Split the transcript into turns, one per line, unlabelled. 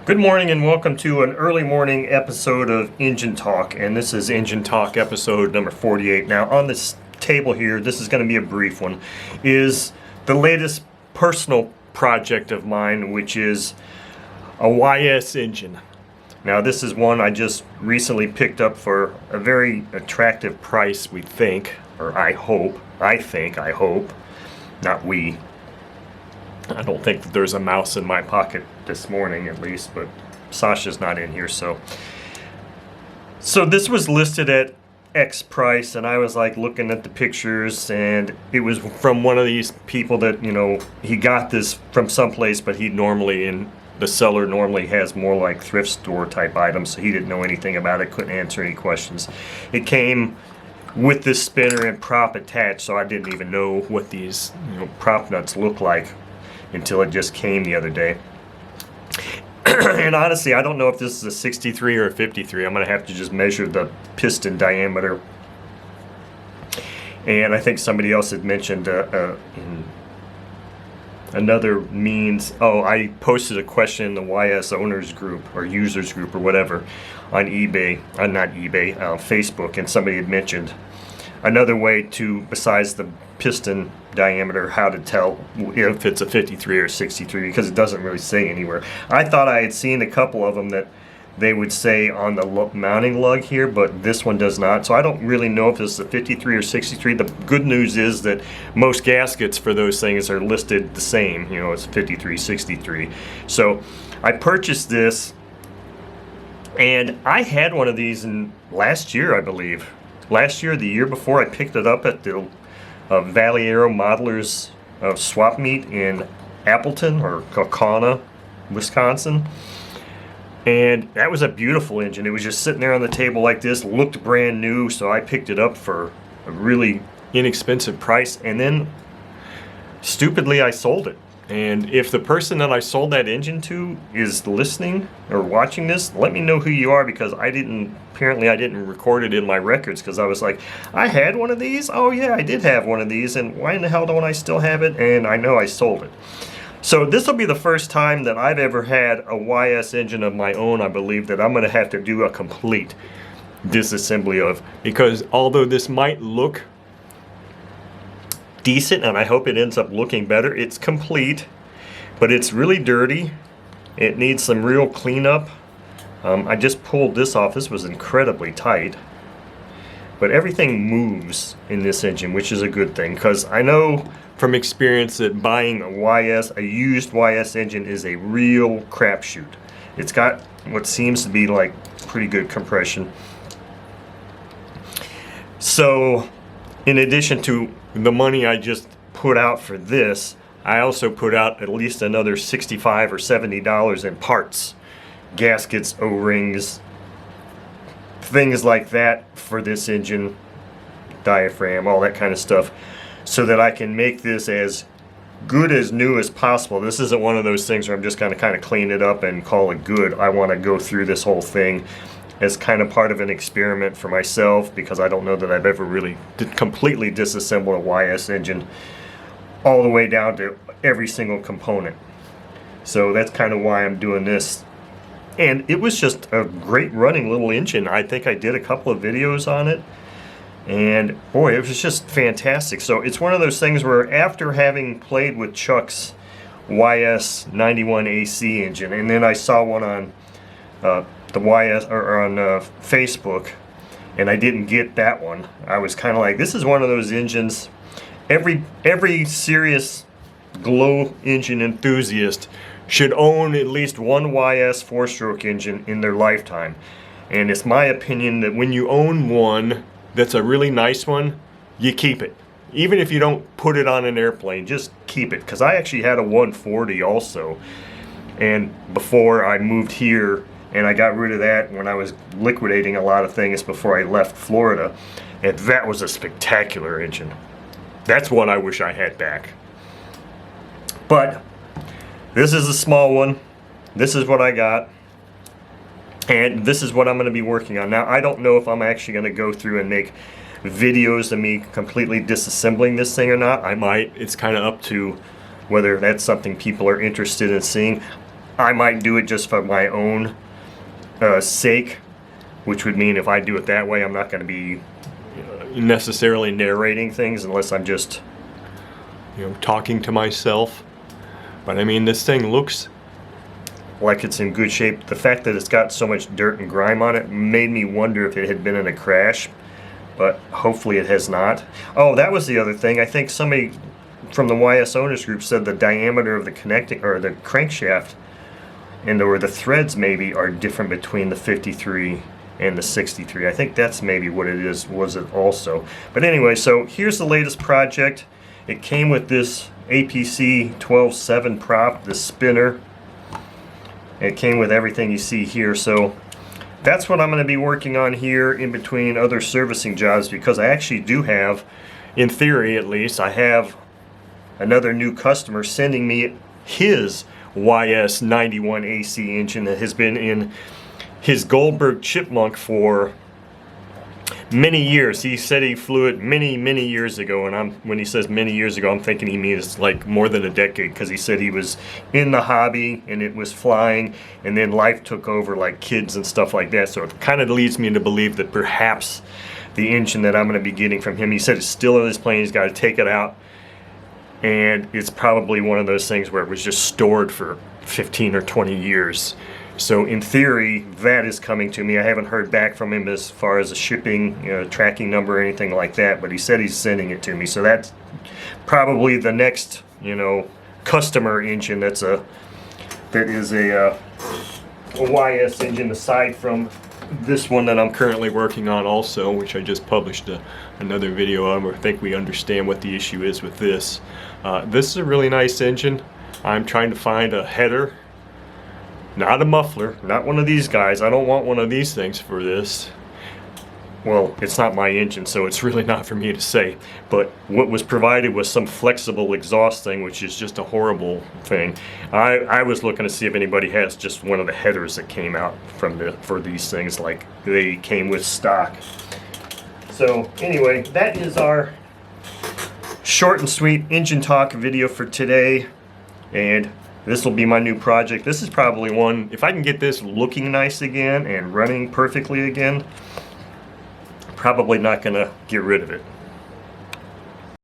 Good morning and welcome to an early morning episode of Engine Talk, and this is Engine Talk episode number 48. Now on this table here, this is going to be a brief one, is the latest personal project of mine, which is a YS engine. Now this is one I just recently picked up for a very attractive price, we think, or I hope, not we. I don't think that there's a mouse in my pocket this morning, at least, but Sasha's not in here, so this was listed at X price, and I was like looking at the pictures, and it was from one of these people that, you know, he got this from someplace, but the seller normally has more like thrift store type items, so he didn't know anything about it, couldn't answer any questions. It came with this spinner and prop attached, so I didn't even know what these, prop nuts look like until it just came the other day. And honestly, I don't know if this is a 63 or a 53. I'm going to have to just measure the piston diameter. And I think somebody else had mentioned another means. Oh, I posted a question in the YS owners group or users group or whatever on eBay, Facebook, and somebody had mentioned another way to, besides the piston diameter, how to tell if it's a 53 or 63, because it doesn't really say anywhere. I thought I had seen a couple of them that they would say on the mounting lug here, but this one does not, so I don't really know if this is a 53 or 63. The good news is that most gaskets for those things are listed the same, it's 53, 63. So I purchased this, and I had one of these in last year, I believe. Last year, the year before, I picked it up at the Valley Aero Modelers swap meet in Appleton or Kaukauna, Wisconsin. And that was a beautiful engine. It was just sitting there on the table like this, looked brand new, so I picked it up for a really inexpensive price. And then, stupidly, I sold it. And if the person that I sold that engine to is listening or watching this, let me know who you are, because apparently I didn't record it in my records, because I was like, I had one of these? Oh yeah, I did have one of these, and why in the hell don't I still have it? And I know I sold it. So this will be the first time that I've ever had a YS engine of my own, I believe, that I'm going to have to do a complete disassembly of, because although this might look decent, and I hope it ends up looking better, it's complete, but it's really dirty. It needs some real cleanup. I just pulled this off. This was incredibly tight, but everything moves in this engine, which is a good thing, because I know from experience that buying a used YS engine is a real crapshoot. It's got what seems to be like pretty good compression. So in addition to the money I just put out for this, I also put out at least another $65 or $70 in parts, gaskets, O-rings, things like that for this engine, diaphragm, all that kind of stuff, so that I can make this as good as new as possible. This isn't one of those things where I'm just going to kind of clean it up and call it good. I want to go through this whole thing as kind of part of an experiment for myself, because I don't know that I've ever really completely disassembled a YS engine all the way down to every single component. So that's kind of why I'm doing this. And it was just a great running little engine. I think I did a couple of videos on it, and boy, it was just fantastic. So it's one of those things where, after having played with Chuck's YS 91 AC engine, and then I saw one on the YS or on Facebook, and I didn't get that one, I was kind of like, this is one of those engines every serious glow engine enthusiast should own at least one YS 4-stroke engine in their lifetime. And it's my opinion that when you own one that's a really nice one, you keep it. Even if you don't put it on an airplane, just keep it. Because I actually had a 140 also, and before I moved here, and I got rid of that when I was liquidating a lot of things before I left Florida, and that was a spectacular engine. That's one I wish I had back. But this is a small one. This is what I got, and this is what I'm going to be working on. Now, I don't know if I'm actually going to go through and make videos of me completely disassembling this thing or not. I might. It's kind of up to whether that's something people are interested in seeing. I might do it just for my own sake, which would mean if I do it that way, I'm not going to be necessarily narrating things unless I'm just, talking to myself. But I mean, this thing looks like it's in good shape. The fact that it's got so much dirt and grime on it made me wonder if it had been in a crash, but hopefully it has not. Oh, that was the other thing. I think somebody from the YS owners group said the diameter of the connecting or the crankshaft or the threads maybe are different between the 53 and the 63. I think that's maybe what it is, was it also. But anyway, so here's the latest project. It came with this APC 12.7 prop, the spinner. It came with everything you see here. So that's what I'm going to be working on here in between other servicing jobs, because I actually do have, in theory at least, I have another new customer sending me his YS91 AC engine that has been in his Goldberg Chipmunk for many years. He said he flew it many years ago, and when he says many years ago, I'm thinking he means like more than a decade, because he said he was in the hobby and it was flying, and then life took over, like kids and stuff like that. So it kind of leads me to believe that perhaps the engine that I'm going to be getting from him, he said it's still in his plane, he's got to take it out, and it's probably one of those things where it was just stored for 15 or 20 years. So in theory, that is coming to me. I haven't heard back from him as far as a shipping tracking number or anything like that, but he said he's sending it to me. So that's probably the next, customer engine that is a YS engine, aside from this one that I'm currently working on also, which I just published another video on, where I think we understand what the issue is with this. This is a really nice engine. I'm trying to find a header, not a muffler, not one of these guys. I don't want one of these things for this. Well, it's not my engine, so it's really not for me to say. But what was provided was some flexible exhaust thing, which is just a horrible thing. I was looking to see if anybody has just one of the headers that came out for these things, like they came with stock. So anyway, that is our short and sweet engine talk video for today. And this will be my new project. This is probably one, if I can get this looking nice again and running perfectly again, probably not gonna get rid of it.